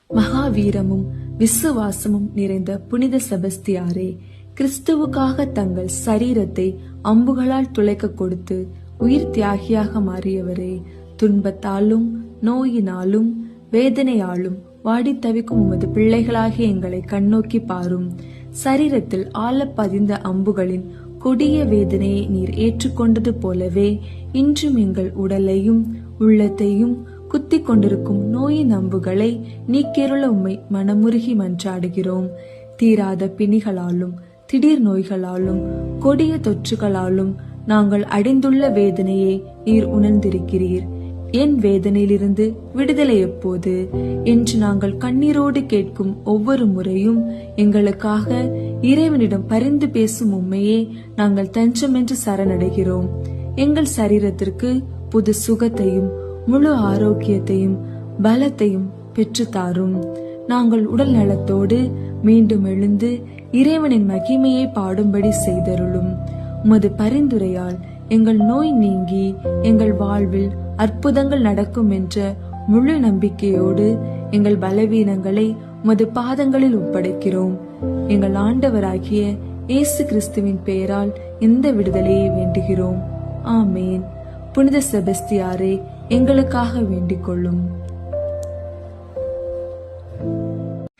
மகாவீரமும் விசுவாசமும் நிறைந்த புனித செபஸ்தியாரே, கிறிஸ்துவுக்காக தங்கள் சரீரத்தை அம்புகளால் துளைக்க கொடுத்து உயிர் தியாகியாக மாறியவரே, துன்பத்தாலும் நோயினாலும் வேதனையாலும் வாடி தவிக்கும் உமது பிள்ளைகளாகிய எங்களை கண்ணோக்கி பாரும். சரீரத்தில் ஆழ பதிந்த அம்புகளின் கொடிய வேதனையை நீர் ஏற்றுக்கொண்டது போலவே இன்றும் எங்கள் உடலையும் உள்ளத்தையும் குத்திக் கொண்டிருக்கும் நோயின் அம்புகளை நீக்கிருள உம்மை மனமுருகி மன்றாடுகிறோம். தீராத பிணிகளாலும் திடீர் நோய்களாலும் கொடிய தொற்றுகளாலும் நாங்கள் அடைந்துள்ள வேதனையை நீர் உணர்ந்திருக்கிறீர். என் வேதனையிலிருந்து விடுதலை எப்போது என்று நாங்கள் கண்ணீரோடு கேட்கும் ஒவ்வொரு முறையும் எங்களுக்காக இறைவனிடம் பரிந்து பேசும் உண்மையே நாங்கள் தஞ்சமென்று சரணடைகிறோம். எங்கள் சரீரத்திற்கு புது சுகத்தையும் முழு ஆரோக்கியத்தையும் பலத்தையும் பெற்றுத்தாரும். நாங்கள் உடல் நலத்தோடு மீண்டும் எழுந்து இறைவனின் மகிமையை பாடும்படி செய்தருளும். உமது பரிந்துரையால் எங்கள் நோய் நீங்கி எங்கள் வாழ்வில் அற்புதங்கள் நடக்கும் என்ற முழு நம்பிக்கையோடு எங்கள் பலவீனங்களை உமது பாதங்களில் ஒப்படைக்கிறோம். எங்கள் ஆண்டவராகிய இயேசு கிறிஸ்துவின் பெயரால் இந்த விடுதலையை வேண்டுகிறோம். ஆமேன். புனித செபஸ்தியாரே, எங்களுக்காக வேண்டிக் கொள்ளும்.